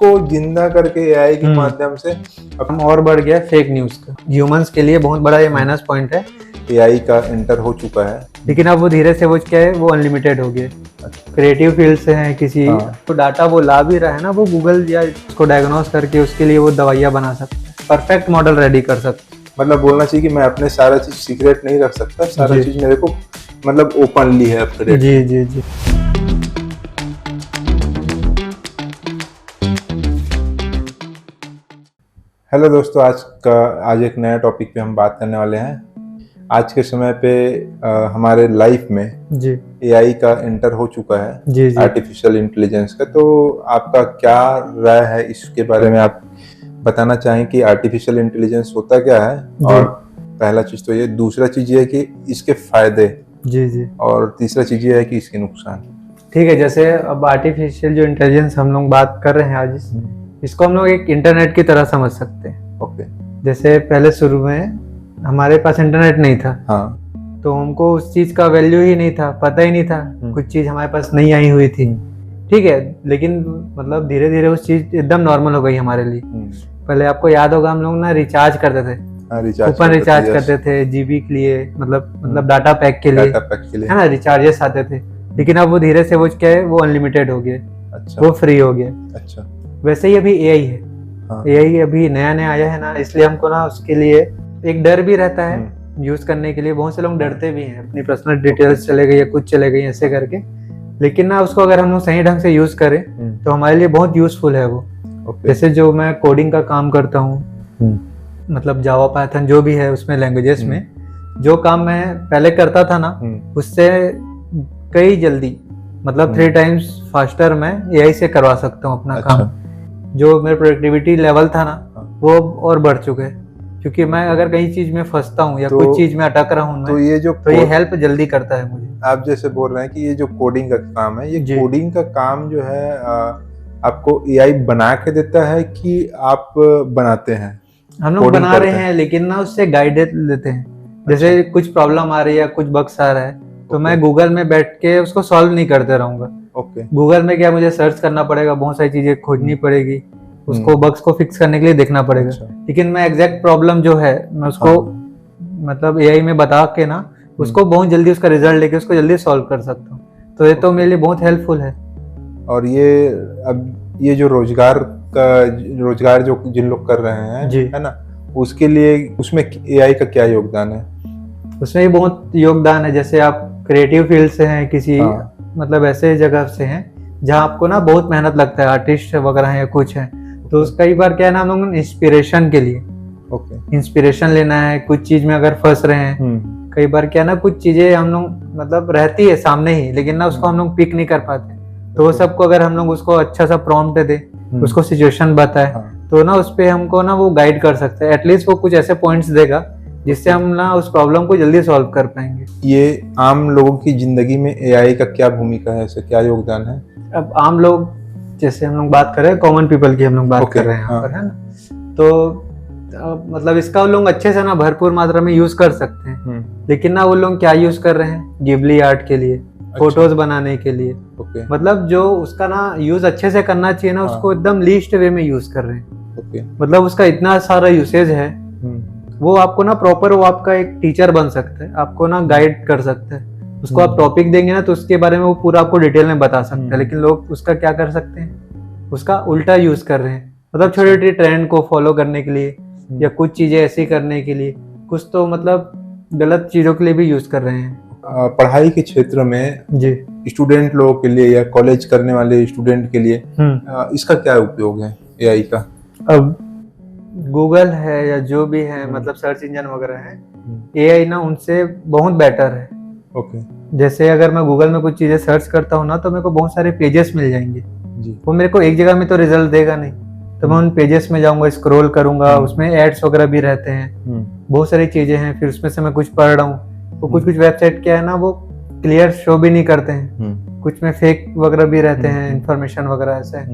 उसको जिंदा करके एआई के माध्यम से हम और बढ़ गया फेक न्यूज का। ह्यूमंस के लिए बहुत बड़ा ये माइनस पॉइंट है। एआई का एंटर हो चुका है, लेकिन अब वो धीरे से वो क्या है, वो अनलिमिटेड हो गया। क्रिएटिव फील्ड से है किसी तो डाटा वो ला भी रहा है ना, वो गूगल या उसको डायग्नोस करके उसके लिए वो दवाइयाँ बना सकते हैं, परफेक्ट मॉडल रेडी कर सकते हैं। मतलब बोलना चाहिए कि मैं अपने सारा चीज सीक्रेट नहीं रख सकता, सारा चीज मेरे को मतलब ओपनली है अपडेट। जी जी जी। हेलो दोस्तों, आज एक नया टॉपिक पे हम बात करने वाले हैं। आज के समय पे हमारे लाइफ में जी एआई का एंटर हो चुका है, जी जी। आर्टिफिशियल इंटेलिजेंस का। तो आपका क्या राय है इसके बारे में? आप बताना चाहें कि आर्टिफिशियल इंटेलिजेंस होता क्या है, और पहला चीज तो ये, दूसरा चीज ये है कि इसके फायदे, जी जी, और तीसरा चीज ये है कि इसके नुकसान। ठीक है। जैसे अब आर्टिफिशियल जो इंटेलिजेंस हम लोग बात कर रहे हैं आज, इसको हम लोग एक इंटरनेट की तरह समझ सकते हैं। ओके। जैसे पहले शुरू में हमारे पास इंटरनेट नहीं था, हाँ, तो हमको उस चीज का वैल्यू ही नहीं था, पता ही नहीं था, कुछ चीज हमारे पास नहीं आई हुई थी, ठीक है। लेकिन मतलब धीरे धीरे उस चीज एकदम नॉर्मल हो गई हमारे लिए। पहले आपको याद होगा हम लोग ना रिचार्ज करते थे, कूपन रिचार्ज करते थे जीबी के लिए, मतलब डाटा पैक के लिए, है ना, रिचार्जेस आते थे। लेकिन अब वो धीरे से वो क्या है, वो अनलिमिटेड हो गया। अच्छा। वो फ्री हो गया। अच्छा। वैसे ही अभी एआई है। हाँ। एआई अभी नया नया आया है ना, इसलिए हमको ना उसके लिए एक डर भी रहता है यूज करने के लिए। बहुत से लोग डरते भी हैं, अपनी पर्सनल डिटेल्स चले गई या कुछ चले गई ऐसे करके। लेकिन ना उसको अगर हम लोग सही ढंग से यूज करें तो हमारे लिए बहुत यूजफुल है वो। जैसे जो मैं कोडिंग का काम करता हूँ, मतलब जावा पाइथन जो भी है उसमें लैंग्वेजेस में जो काम मैं पहले करता था ना, उससे कई जल्दी मतलब 3 times फास्टर मैं एआई से करवा सकता हूँ अपना काम। जो मेरा प्रोडक्टिविटी लेवल था ना, वो और बढ़ चुके हैं। क्योंकि मैं अगर कहीं चीज में फंसता हूँ या कुछ चीज में अटक रहा हूँ, तो ये हेल्प जल्दी करता है मुझे। आप जैसे बोल रहे हैं कि ये जो कोडिंग का काम है, ये कोडिंग का काम जो है आपको एआई बना के देता है कि आप बनाते हैं? हम लोग बना रहे हैं, लेकिन ना उससे गाइडेंस लेते हैं। जैसे कुछ प्रॉब्लम आ रही है या कुछ बग्स आ रहा है, तो मैं गूगल में बैठ के उसको सॉल्व नहीं करते रहूंगा। गूगल में क्या, मुझे सर्च करना पड़ेगा, बहुत सारी चीजें खोजनी पड़ेगी, उसको बग्स को फिक्स करने के लिए देखना पड़ेगा। लेकिन मैं एग्जैक्ट प्रॉब्लम जो है मैं उसको मतलब एआई में बता के ना उसको बहुत जल्दी उसका रिजल्ट लेके उसको जल्दी सॉल्व कर सकता हूँ। तो ये तो मेरे लिए बहुत हेल्पफुल है। और ये जो रोजगार जो जिन लोग कर रहे हैं, है ना, उसके लिए उसमें एआई का क्या योगदान है? उसमें भी बहुत योगदान है। जैसे आप क्रिएटिव फील्ड से हैं, किसी मतलब ऐसे जगह से हैं जहाँ आपको ना बहुत मेहनत लगता है, आर्टिस्ट वगैरह है या कुछ है, तो कई बार क्या है ना, हम लोग इंस्पिरेशन के लिए इंस्पिरेशन लेना है, कुछ चीज में अगर फंस रहे हैं, कई बार क्या है ना, कुछ चीजें हम लोग मतलब रहती है सामने ही, लेकिन ना उसको हम लोग पिक नहीं कर पाते। तो वो सबको अगर हम लोग उसको अच्छा सा प्रॉम्प्ट दे, उसको सिचुएशन बताए, तो ना उस पे हमको ना वो गाइड कर सकते हैं। एटलीस्ट वो कुछ ऐसे पॉइंट्स देगा जिससे हम ना उस प्रॉब्लम को जल्दी सॉल्व कर पाएंगे। ये आम लोगों की जिंदगी में एआई का क्या भूमिका है, इसका क्या योगदान है? अब आम लोग, जैसे हम लोग बात कर रहे हैं कॉमन पीपल की, हम लोग बात कर रहे हैं यहाँ पर, है ना, तो मतलब इसका वो लोग अच्छे से ना भरपूर मात्रा में यूज कर सकते हैं। लेकिन ना वो लोग क्या यूज कर रहे हैं, गिबली आर्ट के लिए, फोटोज बनाने के लिए। मतलब जो उसका ना यूज अच्छे से करना चाहिए ना, उसको एकदम लीस्ट वे में यूज कर रहे हैं। मतलब उसका इतना सारा यूसेज है, वो आपको ना प्रॉपर, वो आपका एक टीचर बन सकता है, आपको ना गाइड कर सकता है। उसको आप टॉपिक देंगे ना, तो उसके बारे में वो पूरा आपको डिटेल में बता सकता है। लेकिन लोग उसका क्या कर सकते हैं, उसका उल्टा यूज कर रहे हैं। मतलब छोटी छोटी ट्रेंड को फॉलो करने के लिए या कुछ चीजें ऐसी करने के लिए, कुछ तो मतलब गलत चीजों के लिए भी यूज कर रहे हैं। पढ़ाई के क्षेत्र में स्टूडेंट लोगों के लिए या कॉलेज करने वाले स्टूडेंट के लिए इसका क्या उपयोग है एआई का? अब गूगल है या जो भी है, मतलब सर्च इंजन वगैरह है, एआई ना उनसे बहुत बेटर है। जैसे अगर मैं गूगल में कुछ चीजें सर्च करता हूँ ना, तो मेरे को बहुत सारे पेजेस मिल जाएंगे। वो मेरे को एक जगह में तो रिजल्ट देगा नहीं, तो मैं उन पेजेस में जाऊंगा, स्क्रॉल करूंगा, उसमें एड्स वगैरह भी रहते हैं, बहुत सारी चीजें हैं। फिर उसमें से मैं कुछ पढ़ रहा हूँ, तो कुछ वेबसाइट क्या है ना, वो क्लियर शो भी नहीं करते हैं, कुछ में फेक वगैरह भी रहते हैं, इंफॉर्मेशन वगैरह ऐसे।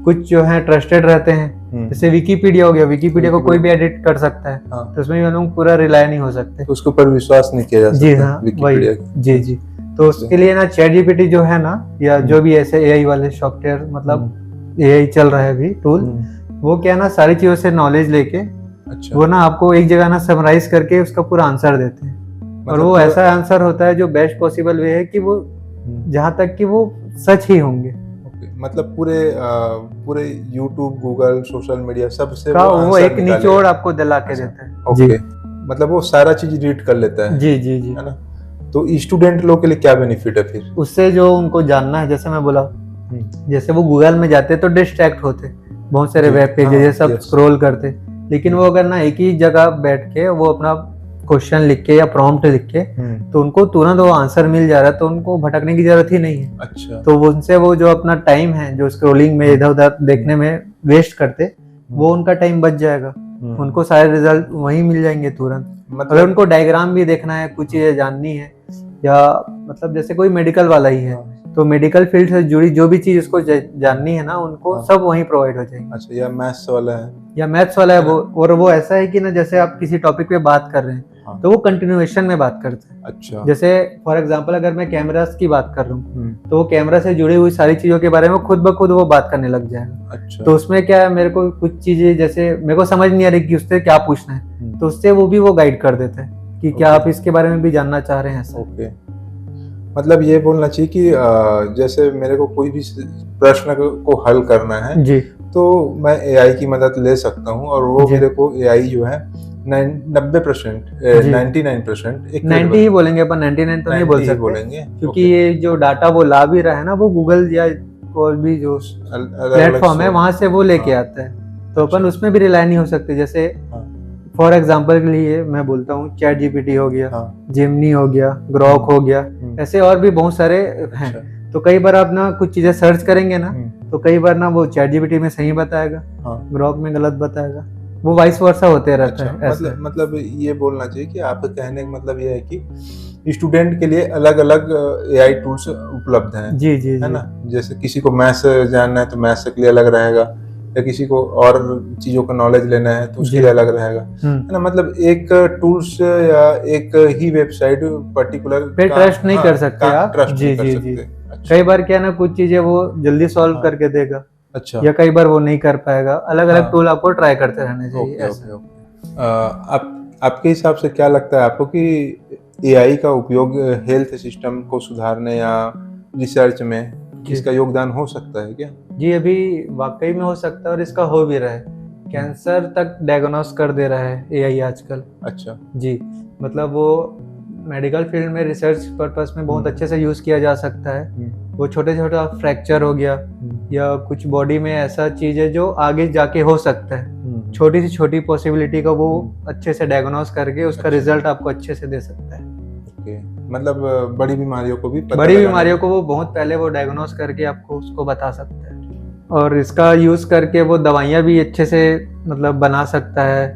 कुछ जो है ट्रस्टेड रहते हैं, जैसे विकीपीडिया हो गया, विकीपीडिया को कोई भी एडिट कर सकता है, तो उसमें हम लोग पूरा रिलाय नहीं हो सकते, उसके ऊपर विश्वास नहीं किया जा सकता। जी हाँ, वही, जी जी। तो उसके लिए ना चैट जीपीटी जो है ना, या जो भी ऐसे एआई वाले सॉफ्टवेयर, मतलब एआई चल रहा है अभी टूल, वो क्या है ना सारी चीजों से नॉलेज लेके अच्छा, वो ना आपको एक जगह ना समराइज करके उसका पूरा आंसर देते हैं। और मतलब वो ऐसा आंसर होता है जो बेस्ट पॉसिबल वे है कि वो जहाँ तक कि वो सच ही होंगे ओके, मतलब पूरे यूट्यूब, गूगल, सोशल मीडिया सबसे का वो वो आंसर एक निकालेगा। निचोड़ आपको दिला के अच्छा, देता है। ओके, मतलब वो सारा चीज रीड कर लेता है जी जी जी। है ना? तो स्टूडेंट लोग के लिए क्या बेनिफिट है फिर? उससे जो उनको जानना है, जैसे मैं बोला, जैसे वो गूगल में जाते तो डिस्ट्रैक्ट होते, बहुत सारे जी, वेब पेज हाँ, ये सब yes. स्क्रॉल करते, लेकिन वो अगर ना एक ही जगह बैठ के वो अपना क्वेश्चन लिख के या प्रॉम्प्ट लिख के तो उनको तुरंत वो आंसर मिल जा रहा है, तो उनको भटकने की जरूरत ही नहीं है। अच्छा, तो उनसे वो जो अपना टाइम है जो स्क्रॉलिंग में इधर उधर देखने में वेस्ट करते, वो उनका टाइम बच जाएगा, उनको सारे रिजल्ट वहीं मिल जाएंगे तुरंत। अगर मतलब उनको डायग्राम भी देखना है, कुछ चीजें जाननी है, या मतलब जैसे कोई मेडिकल वाला ही है तो मेडिकल फील्ड से जुड़ी जो भी चीज उसको जाननी है ना, उनको हाँ। सब वहीं प्रोवाइड हो जाएगी। अच्छा, या मैथ्स वाला है, या मैथ्स वाला है वो, और वो ऐसा है कि ना जैसे आप किसी टॉपिक पे बात कर रहे हैं हाँ, तो वो कंटिन्यूएशन में बात करते हैं। अच्छा, जैसे फॉर एग्जांपल अगर मैं कैमरास की बात कर रहा हूँ तो वो हम्म, कैमरा से जुड़ी हुई सारी चीजों के बारे में खुद ब खुद वो बात करने लग जाएगा। अच्छा, तो उसमें क्या है, मेरे को कुछ चीजें जैसे मेरे को समझ नहीं आ रही कि उससे क्या पूछना है, तो उससे वो भी वो गाइड कर देते हैं कि क्या ओके। आप इसके बारे में भी जानना चाह रहे हैं ऐसा। ओके, मतलब ये बोलना चाहिए कि जैसे मेरे को कोई भी प्रश्न को हल करना है जी तो मैं एआई की मदद ले सकता हूँ, और वो जी। मेरे को एआई जो है 90%, जी। 99% एक 90 ही बोलेंगे अपन, 99 तो नहीं बोल 90 ही सकते, बोलेंगे, क्योंकि ओके। ये जो डाटा वो ला भी रहा है ना, वो गूगल या कोई भी जो अलग-अलग प्लेटफॉर्म है सोर्स, वहां से वो लेके हाँ, आता है, तो अपन अच्छा, उसमें भी रिलाई नहीं हो सकते। जैसे हाँ, फॉर एग्जांपल के लिए मैं बोलता हूँ चैट जीपीटी हो गया, हाँ, जेमिनी हो गया, ग्रॉक हो गया, ऐसे और भी बहुत सारे हैं। अच्छा, तो कई बार आप ना कुछ चीजें सर्च करेंगे ना, तो कई बार ना वो चैट जीपीटी में सही बताएगा, हाँ, ग्रॉक में गलत बताएगा, वो वाइस वर्सा होते रहता अच्छा, है ऐसे। मतलब ये बोलना चाहिए कि आपका कहने का मतलब ये है कि स्टूडेंट के लिए अलग-अलग एआई टूल्स उपलब्ध हैं, जी जी है जी। ना? जैसे किसी को मैथ्स जानना है तो मैथ्स के लिए अलग रहेगा, या किसी को और चीजों का नॉलेज लेना है तो उसके जी। लिए अलग रहेगा, है ना? मतलब एक टूल्स या एक ही वेबसाइट पर्टिकुलर पे ट्रस्ट नहीं कर सकते आप। ट्रस्ट जी नहीं कर जी जी। सकते। अच्छा, कई बार क्या है ना, कुछ चीजें वो जल्दी सॉल्व हाँ, करके देगा, अच्छा, या कई बार वो नहीं कर पाएगा। अलग अलग हाँ, टूल आपको ट्राई करते रहने चाहिए ओके, ऐसा। Okay, okay. आपके हिसाब से क्या लगता है आपको कि एआई का उपयोग हेल्थ सिस्टम को सुधारने या रिसर्च में जी इसका योगदान हो सकता है क्या? जी, अभी वाकई में हो सकता है और इसका हो भी रहा है। कैंसर तक डायग्नोस कर दे रहा है एआई आजकल। अच्छा, जी, मतलब वो मेडिकल फील्ड में रिसर्च पर्पस में बहुत अच्छे से यूज किया जा सकता है। वो छोटे छोटा फ्रैक्चर हो गया या कुछ बॉडी में ऐसा चीज है जो आगे जाके हो सकता है, छोटी सी छोटी पॉसिबिलिटी का वो अच्छे से डायग्नोस करके उसका अच्छा। रिजल्ट आपको अच्छे से दे सकता है। ओके, मतलब बड़ी बीमारियों को भी पता बड़ी लगाने बीमारियों को वो बहुत पहले वो डायग्नोस करके आपको उसको बता सकता है, और इसका यूज करके वो दवाइयाँ भी अच्छे से मतलब बना सकता है।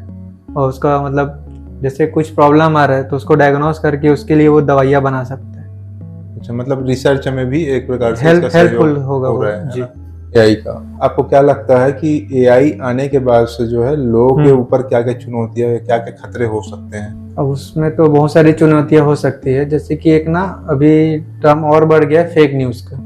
और उसका मतलब जैसे कुछ प्रॉब्लम आ रहा है तो उसको डायग्नोस करके उसके लिए वो दवाइयाँ बना सकता है। अच्छा, मतलब रिसर्च में भी एक प्रकार से इसका हेल्पफुल सहयोग होगा हो वो। रहा है जी। ना? एआई का आपको क्या लगता है कि एआई आने के बाद से जो है लोगों के ऊपर क्या क्या चुनौतियां, क्या क्या खतरे हो सकते हैं? अब उसमें तो बहुत सारी चुनौतियां हो सकती है, जैसे कि एक ना अभी टर्म और बढ़ गया फेक न्यूज का,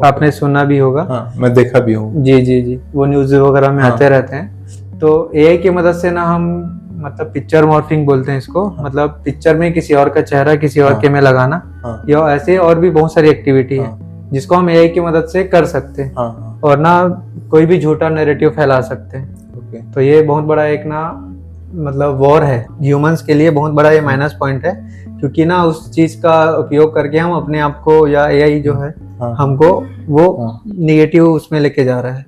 आपने सुना भी होगा। हाँ, मैं देखा भी हूँ। जी जी जी, वो न्यूज वगैरह में हाँ। आते रहते हैं। तो एआई की मदद से ना हम मतलब पिक्चर मॉर्फिंग बोलते हैं इसको, हाँ। मतलब पिक्चर में किसी और का चेहरा किसी और हाँ। के में लगाना, हाँ, या ऐसे और भी बहुत सारी एक्टिविटी है हाँ, जिसको हम एआई की मदद से कर सकते हैं, हाँ, और ना कोई भी झूठा नैरेटिव फैला सकते हैं। ओके, तो ये बहुत बड़ा एक ना मतलब वॉर है ह्यूमंस के लिए, बहुत बड़ा ये माइनस पॉइंट है, क्योंकि ना उस चीज का उपयोग करके हम अपने आप को या एआई जो है हाँ, हमको वो हाँ, निगेटिव उसमें लेके जा रहा है।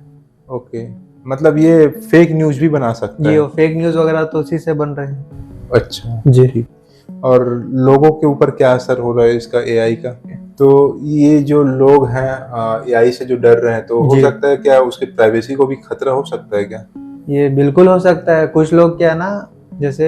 ओके, मतलब ये फेक न्यूज भी बना सकता ये है। फेक न्यूज वगैरह तो उसी से बन रहे हैं। अच्छा, जी। ठीक। और लोगों के ऊपर क्या असर हो रहा है इसका एआई का? तो ये जो लोग हैं एआई से जो डर रहे हैं, तो हो जी। सकता है क्या उसके प्राइवेसी को भी खतरा हो सकता है क्या? ये बिल्कुल हो सकता है। कुछ लोग क्या ना, जैसे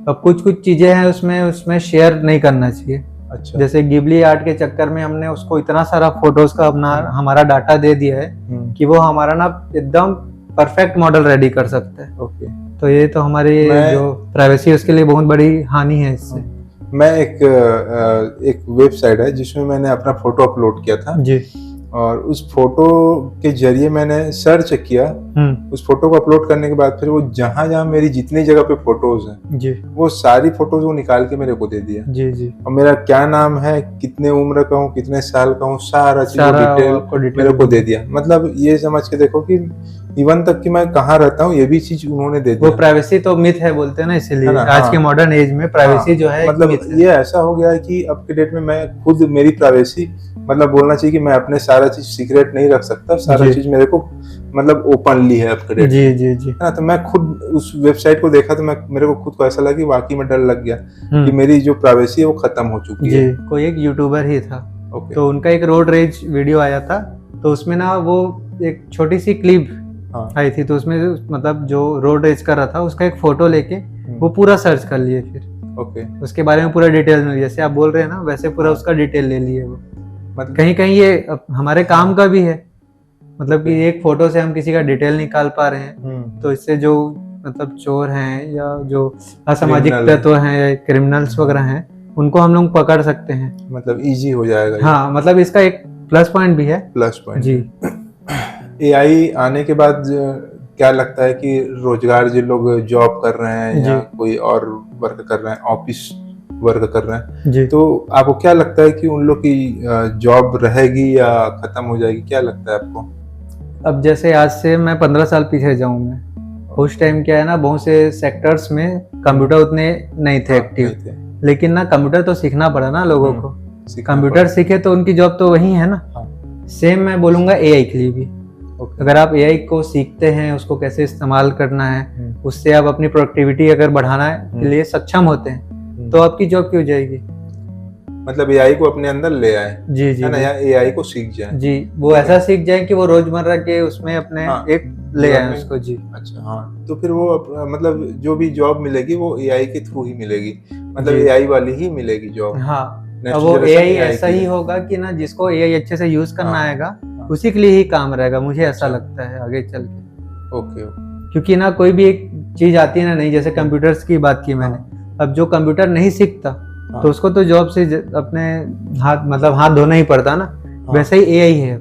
अब कुछ कुछ चीजें हैं उसमें शेयर नहीं करना चाहिए। अच्छा, जैसे गिबली आर्ट के चक्कर में हमने उसको इतना सारा फोटोज का अपना हमारा डाटा दे दिया है कि वो हमारा ना एकदम परफेक्ट मॉडल रेडी कर सकता है। ओके। तो ये तो हमारी जो प्राइवेसी उसके लिए बहुत बड़ी हानि है इससे। मैं एक वेबसाइट है जिसमें मैंने अपना फोटो अपलोड किया था। जी। और उस फोटो के जरिए मैंने सर्च किया। उस फोटो को अपलोड करने के बाद फिर वो जहाँ जहाँ मेरी जितनी जगह पे फोटोज हैं जी वो सारी फोटोज वो निकाल के मेरे को दे दिया। जी जी। और मेरा क्या नाम है, कितने उम्र का हूँ, कितने साल का हूँ, सारा चीज डिटेल मेरे को दे दिया। मतलब ये समझ के देखो कि इवन तक कि मैं कहाँ रहता हूँ ये भी चीज उन्होंने दे दिया। वो प्राइवेसी तो मिथ है बोलते हैं ना, इसीलिए है ना? आज हाँ। के मॉडर्न एज में प्राइवेसी जो है मतलब एक myth है। ये ऐसा हो गया है कि अब के डेट में मैं खुद मेरी प्राइवेसी मतलब बोलना चाहिए कि मैं अपने सारा चीज सीक्रेट नहीं रख सकता, सारा जी। चीज मेरे को मतलब ओपनली है अब के डेट जी में। जी जी। है ना? तो मैं खुद उस वेबसाइट को देखा तो मेरे को खुद को ऐसा लगा कि वाकई में डर लग गया कि मेरी जो प्राइवेसी है वो खत्म हो चुकी है। जी। कोई एक यूट्यूबर ही था, ओके। तो उनका एक रोड रेज वीडियो आया था, तो उसमें ना वो एक छोटी सी क्लिप आई थी, तो उसमें मतलब जो रोड रेज कर रहा था उसका एक फोटो लेके वो पूरा सर्च कर लिए, फिर ओके उसके बारे में पूरा डिटेल में, जैसे आप बोल रहे हैं ना वैसे पूरा उसका डिटेल ले लिए वो। मतलब कहीं कहीं ये हमारे काम का भी है, मतलब कि एक फोटो से हम किसी का डिटेल निकाल पा रहे हैं, तो इससे जो मतलब चोर हैं या जो असामाजिक तत्व हैं या क्रिमिनल्स वगैरह हैं उनको हम लोग पकड़ सकते हैं। मतलब इजी हो जाएगा। हाँ, मतलब इसका एक प्लस पॉइंट भी है। प्लस पॉइंट जी। एआई आने के बाद क्या लगता है कि रोजगार जो लोग जॉब कर रहे हैं या कोई और वर्क कर रहे हैं, ऑफिस वर्क कर रहे हैं जी। तो आपको क्या लगता है कि उन लोग की जॉब रहेगी या खत्म हो जाएगी, क्या लगता है आपको? अब जैसे आज से मैं 15 साल पीछे जाऊं, मैं उस टाइम क्या है ना, बहुत से सेक्टर्स में कंप्यूटर उतने नहीं थे एक्टिव, लेकिन ना कंप्यूटर तो सीखना पड़ा ना लोगों को। कंप्यूटर सीखे तो उनकी जॉब तो वही है ना। सेम मैं बोलूंगा एआई के लिए भी। अगर आप एआई को सीखते हैं, उसको कैसे इस्तेमाल करना है, उससे आप अपनी प्रोडक्टिविटी अगर बढ़ाना के लिए सक्षम होते हैं तो आपकी जॉब क्यों जाएगी? मतलब एआई को अपने अंदर ले आए। जी जी, है ना, या एआई को सीख जाए। जी, वो ऐसा सीख जाए कि वो रोजमर्रा के उसमें अपने एक ले आए उसको। जी। अच्छा, हाँ, तो फिर वो मतलब जो भी जॉब मिलेगी वो एआई के थ्रू ही मिलेगी, मतलब एआई वाली ही मिलेगी जॉब। हाँ, अब वो एआई ऐसा ही होगा कि ना जिसको एआई अच्छे से यूज करना आएगा उसी के लिए ही काम रहेगा, मुझे ऐसा लगता है आगे चल के। ओके। क्योंकि ना कोई भी एक चीज आती है ना नहीं, जैसे कंप्यूटर्स की बात की मैंने, अब जो कंप्यूटर नहीं सीखता तो उसको तो जॉब से अपने हाथ धोना ही पड़ता ना। वैसे ही एआई है।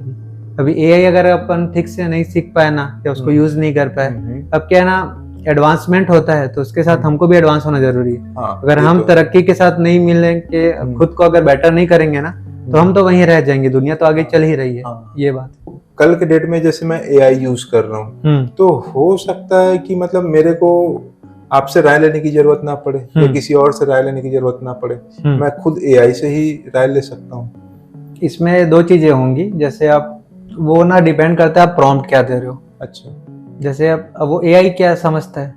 अभी एआई अगर अपन ठीक से नहीं सीख पाए ना या उसको यूज नहीं कर पाए, अब क्या है ना, एडवांसमेंट होता है तो उसके साथ हमको भी एडवांस होना जरूरी है। अगर हम तरक्की के साथ नहीं मिलेंगे, खुद को अगर बेटर नहीं करेंगे ना, तो हम तो वहीं रह जाएंगे, दुनिया तो आगे चल ही रही है। ये बात कल के डेट में जैसे मैं एआई यूज कर रहा हूँ तो हो सकता है कि मतलब मेरे को आपसे राय लेने की जरूरत ना पड़े या किसी और से राय लेने की जरूरत ना पड़े, मैं खुद एआई से ही राय ले सकता हूँ। इसमें दो चीजें होंगी, जैसे आप वो ना डिपेंड करता है आप प्रॉम्प्ट क्या दे रहे हो। अच्छा, जैसे अब वो एआई क्या समझता है,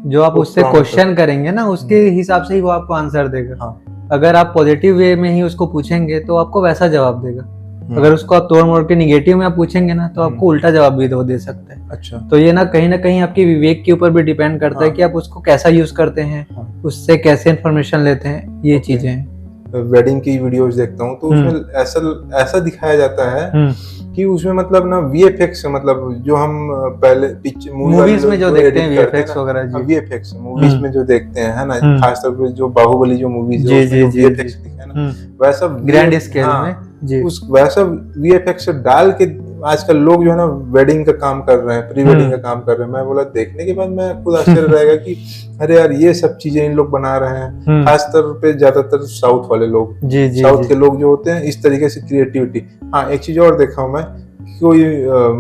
जो आप उससे क्वेश्चन करेंगे ना उसके हिसाब से ही वो आपको आंसर देगा। अगर आप पॉजिटिव वे में ही उसको पूछेंगे तो आपको वैसा जवाब देगा। अगर उसको आप तोड़ मोड़ के निगेटिव में आप पूछेंगे ना तो आपको उल्टा जवाब भी दे सकता है। अच्छा, तो ये ना कहीं आपकी विवेक के ऊपर भी डिपेंड करता है कि आप उसको कैसा यूज करते हैं, उससे कैसे इंफॉर्मेशन लेते हैं, ये चीजें हैं। वेडिंग की वीडियोस देखता हूँ तो उसमें ऐसा दिखाया जाता है कि उसमें मतलब ना वीएफएक्स, मतलब जो हम पहले मूवीज में जो देखते हैं वीएफएक्स वगैरह, वीएफएक्स मूवीज में जो देखते हैं, है ना, खासतौर पे जो बाहुबली जो मूवीज है उसमें जो वीएफएक्स दिखा है ना, वैसा ग्रैंड स्केल में जी, उस वैसा वीएफएक्स डाल के आजकल लोग जो है ना वेडिंग का काम कर रहे हैं, प्री वेडिंग का काम कर रहे हैं। मैं बोला देखने के बाद मैं खुद आश्चर्य रहेगा कि अरे यार ये सब चीजें इन लोग बना रहे हैं, खासतौर पे ज्यादातर साउथ वाले लोग, साउथ के लोग जो होते हैं इस तरीके से क्रिएटिविटी। हाँ, एक चीज और देखा हूँ मैं, कोई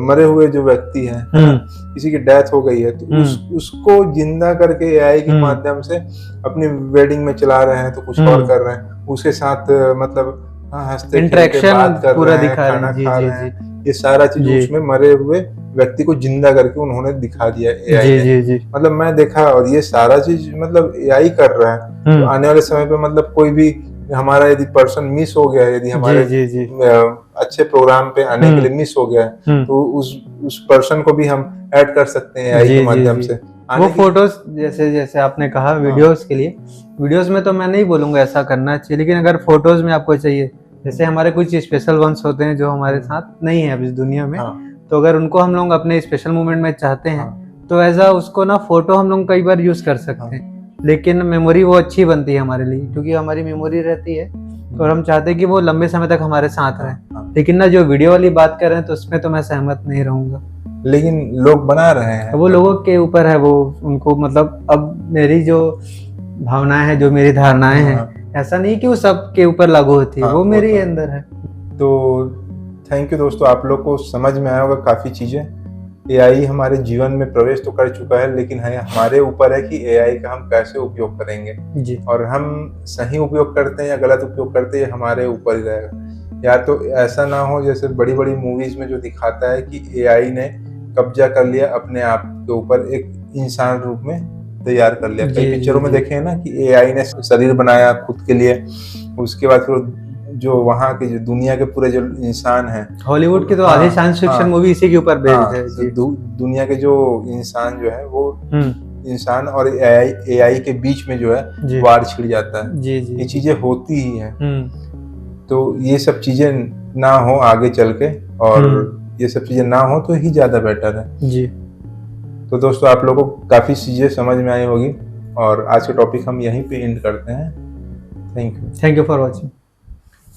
मरे हुए जो व्यक्ति हैं, किसी की डेथ हो गई है तो उसको जिंदा करके एआई के माध्यम से अपनी वेडिंग में चला रहे हैं, तो कुछ और कर रहे हैं उसके साथ, मतलब हंसते इंटरेक्शन बात कर पूरा रहे हैं, दिखा खाना खा रहे हैं, जी। ये सारा चीज उसमें मरे हुए व्यक्ति को जिंदा करके उन्होंने दिखा दिया एआई ने। जी। मतलब मैं देखा, और ये सारा चीज मतलब एआई कर रहा है। तो आने वाले समय पे मतलब कोई भी हमारा यदि पर्सन मिस हो गया, यदि हमारे अच्छे प्रोग्राम पे आने के लिए मिस हो गया है तो उस पर्सन को भी हम ऐड कर सकते हैं एआई के माध्यम से। वो फोटोज जैसे आपने कहा वीडियोस के लिए, वीडियोस में तो मैं नहीं बोलूंगा ऐसा करना चाहिए, लेकिन अगर फोटोज में आपको चाहिए, जैसे हमारे कुछ स्पेशल वंस होते हैं जो हमारे साथ नहीं है अब इस दुनिया में, तो अगर उनको हम लोग अपने स्पेशल मोमेंट में चाहते हैं तो ऐसा उसको ना फोटो हम लोग कई बार यूज कर सकते हैं, लेकिन मेमोरी वो अच्छी बनती है हमारे लिए, क्योंकि हमारी मेमोरी रहती है और हम चाहते हैं कि वो लंबे समय तक हमारे साथ रहे। हाँ। लेकिन ना जो वीडियो वाली बात कर रहे हैं तो उसमें तो मैं सहमत नहीं रहूंगा। लेकिन लोग बना रहे हैं, वो लोगों के ऊपर है, वो उनको मतलब अब मेरी जो भावनाएं हैं, जो मेरी धारणाएं हैं, ऐसा नहीं कि वो सबके ऊपर लागू होती है, हाँ, वो मेरे तो ही अंदर है। तो थैंक यू दोस्तों, आप लोग को समझ में आया होगा काफ़ी चीज़ें। एआई हमारे जीवन में प्रवेश तो कर चुका है, लेकिन है हमारे ऊपर है कि एआई का हम कैसे उपयोग करेंगे। जी। और हम सही उपयोग करते हैं या गलत उपयोग करते हैं, ये हमारे ऊपर ही रहेगा। या तो ऐसा ना हो जैसे बड़ी बड़ी मूवीज में जो दिखाता है कि एआई ने कब्जा कर लिया अपने आप के ऊपर, एक इंसान रूप में तैयार कर लिया। कई पिक्चरों में देखे हैं ना कि एआई ने शरीर बनाया खुद के लिए, उसके बाद फिर जो वहाँ के जो दुनिया के पूरे जो इंसान हैं, हॉलीवुड की तो आधी साइंस फिक्शन मूवी इसी के ऊपर बेस्ड है। जी। दुनिया के जो इंसान जो है वो इंसान और एआई के बीच में जो है वार छिड़ जाता है। जी जी। ये चीजें होती ही हैं। तो ये सब चीजें ना हो आगे चल के, और ये सब चीजें ना हो तो ही ज्यादा बेटर है। जी। तो दोस्तों आप लोगों को काफी चीजें समझ में आई होगी, और आज के टॉपिक हम यहीं पे एंड करते हैं। Thank you for watching.